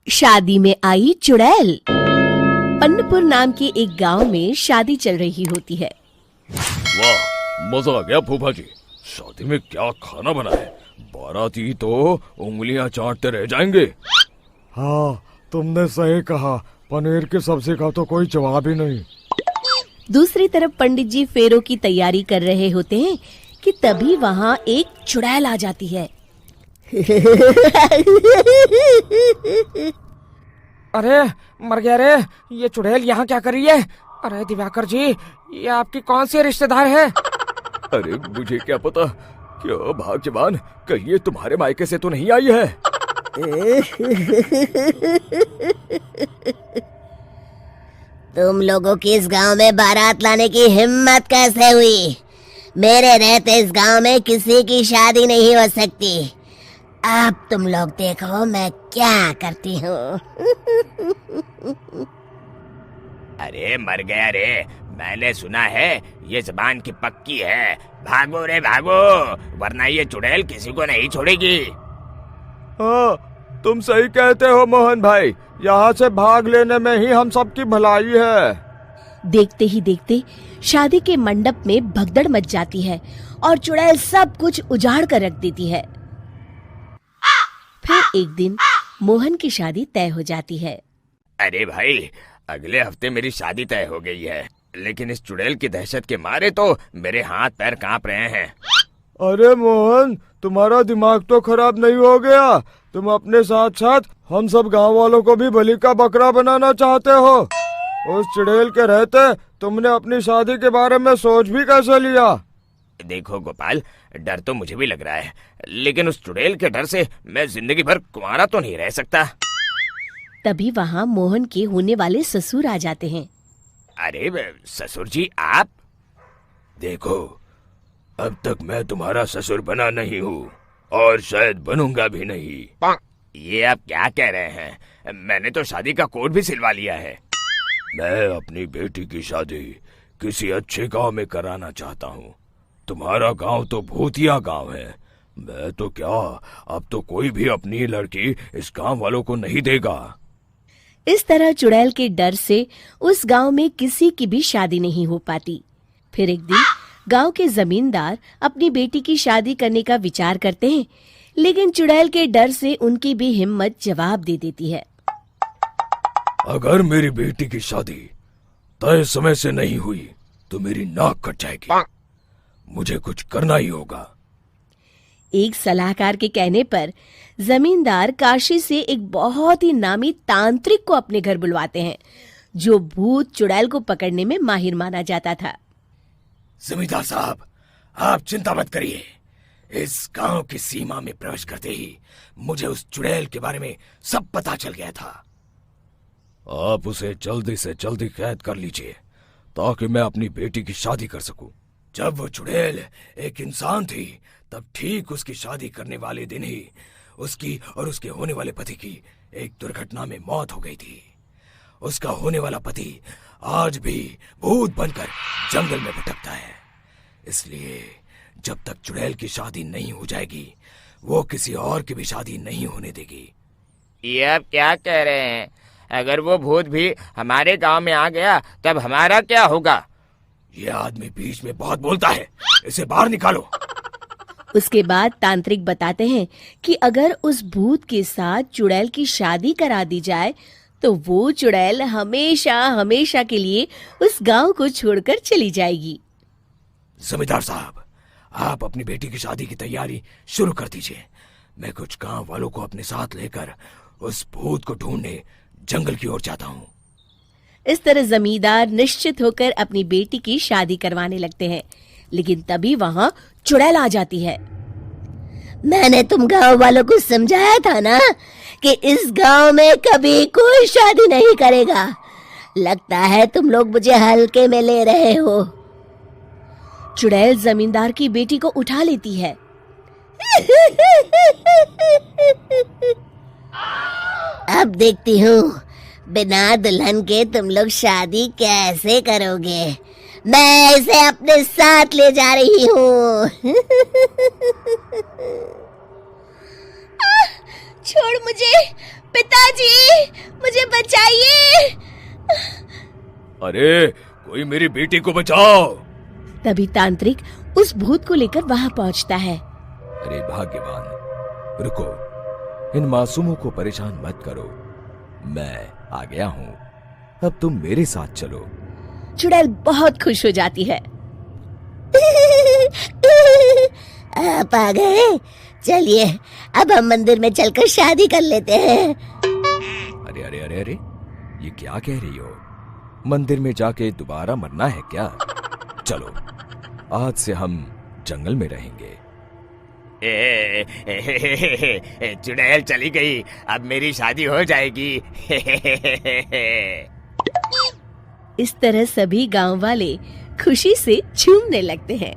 शादी में आई चुड़ैल। पन्नपुर नाम के एक गांव में शादी चल रही होती है। वाह, मजा आ गया फूफा जी। शादी में क्या खाना बना है? बाराती तो उंगलियां चाटते रह जाएंगे। हाँ, तुमने सही कहा। पनीर की सब्जी का तो कोई जवाब ही नहीं। दूसरी तरफ पंडित जी फेरों की तैयारी कर रहे होते हैं कि तभी वहाँ एक चुड़ैल आ जाती है। अरे मर गया रे, ये चुड़ैल यहाँ क्या कर रही है? अरे दिवाकर जी, ये आपकी कौन सी रिश्तेदार है? अरे मुझे क्या पता। क्यों भाग्यवान, कहीं ये तुम्हारे मायके से तो नहीं आई है? तुम लोगों की इस गांव में बारात लाने की हिम्मत कैसे हुई? मेरे रहते इस गांव में किसी की शादी नहीं हो सकती। अब तुम लोग देखो मैं क्या करती हूँ। अरे मर गया रे, मैंने सुना है ये जबान की पक्की है। भागो रे भागो, वरना ये चुड़ैल किसी को नहीं छोड़ेगी। हाँ, तुम सही कहते हो मोहन भाई। यहाँ से भाग लेने में ही हम सबकी भलाई है। देखते ही देखते शादी के मंडप में भगदड़ मच जाती है और चुड़ैल सब कुछ उजाड़ कर रख देती है। फिर एक दिन मोहन की शादी तय हो जाती है। अरे भाई, अगले हफ्ते मेरी शादी तय हो गई है, लेकिन इस चुड़ैल की दहशत के मारे तो मेरे हाथ पैर कांप रहे हैं। अरे मोहन, तुम्हारा दिमाग तो खराब नहीं हो गया? तुम अपने साथ साथ हम सब गांव वालों को भी बलि का बकरा बनाना चाहते हो? उस चुड़ैल के रहते तुमने अपनी शादी के बारे में सोच भी कैसे लिया? देखो गोपाल, डर तो मुझे भी लग रहा है, लेकिन उस चुड़ैल के डर से मैं जिंदगी भर कुंवारा तो नहीं रह सकता। तभी वहाँ मोहन के होने वाले ससुर आ जाते हैं। अरे ससुर जी, आप? देखो, अब तक मैं तुम्हारा ससुर बना नहीं हूँ और शायद बनूंगा भी नहीं। ये आप क्या कह रहे हैं? मैंने तो शादी का कोड भी सिलवा लिया है। मैं अपनी बेटी की शादी किसी अच्छे गांव में कराना चाहता हूँ। तुम्हारा गांव तो भूतिया गांव है। मैं तो क्या, अब तो कोई भी अपनी लड़की इस गांव वालों को नहीं देगा। इस तरह चुड़ैल के डर से उस गांव में किसी की भी शादी नहीं हो पाती। फिर एक दिन गांव के जमींदार अपनी बेटी की शादी करने का विचार करते हैं, लेकिन चुड़ैल के डर से उनकी भी हिम्मत जवाब दे देती है। अगर मेरी बेटी की शादी तय समय से नहीं हुई तो मेरी नाक कट जाएगी। मुझे कुछ करना ही होगा। एक सलाहकार के कहने पर जमींदार काशी से एक बहुत ही नामी तांत्रिक को अपने घर बुलवाते हैं, जो भूत चुड़ैल को पकड़ने में माहिर माना जाता था। जमींदार साहब, आप चिंता मत करिए। इस गांव की सीमा में प्रवेश करते ही मुझे उस चुड़ैल के बारे में सब पता चल गया था। आप उसे जल्दी से जल्दी कैद कर लीजिए ताकि मैं अपनी बेटी की शादी कर सकूं। जब वो चुड़ैल एक इंसान थी, तब ठीक उसकी शादी करने वाले दिन ही उसकी और उसके होने वाले पति की एक दुर्घटना में मौत हो गई थी। उसका होने वाला पति आज भी भूत बनकर जंगल में भटकता है। इसलिए जब तक चुड़ैल की शादी नहीं हो जाएगी, वो किसी और की भी शादी नहीं होने देगी। ये आप क्या कह रहे हैं? अगर वो भूत भी हमारे गांव में आ गया तब हमारा क्या होगा? ये आदमी बीच में बहुत बोलता है, इसे बाहर निकालो। उसके बाद तांत्रिक बताते हैं कि अगर उस भूत के साथ चुड़ैल की शादी करा दी जाए तो वो चुड़ैल हमेशा हमेशा के लिए उस गांव को छोड़कर चली जाएगी। जमींदार साहब, आप अपनी बेटी की शादी की तैयारी शुरू कर दीजिए। मैं कुछ गांव वालों को अपने साथ लेकर उस भूत को ढूंढने जंगल की ओर जाता हूँ। इस तरह जमींदार निश्चित होकर अपनी बेटी की शादी करवाने लगते हैं, लेकिन तभी वहाँ चुड़ैल आ जाती है। मैंने तुम गांव वालों को समझाया था ना कि इस गांव में कभी कोई शादी नहीं करेगा। लगता है तुम लोग मुझे हल्के में ले रहे हो। चुड़ैल जमींदार की बेटी को उठा लेती है। अब देखती हूँ बिना दुल्हन के तुम लोग शादी कैसे करोगे। मैं इसे अपने साथ ले जा रही हूँ। छोड़ मुझे, पिताजी, मुझे बचाइए। अरे कोई मेरी बेटी को बचाओ। तभी तांत्रिक उस भूत को लेकर वहां पहुंचता है। अरे भाग्यवान, रुको, इन मासूमों को परेशान मत करो, मैं आ गया हूँ, अब तुम मेरे साथ चलो। चुड़ैल बहुत खुश हो जाती है। आप आ गए, चलिए अब हम मंदिर में चलकर शादी कर लेते हैं। अरे अरे अरे अरे, ये क्या कह रही हो? मंदिर में जाके दोबारा मरना है क्या? चलो, आज से हम जंगल में रहेंगे। चुड़ैल चली गई, अब मेरी शादी हो जाएगी। इस तरह सभी गांव वाले खुशी से झूमने लगते हैं।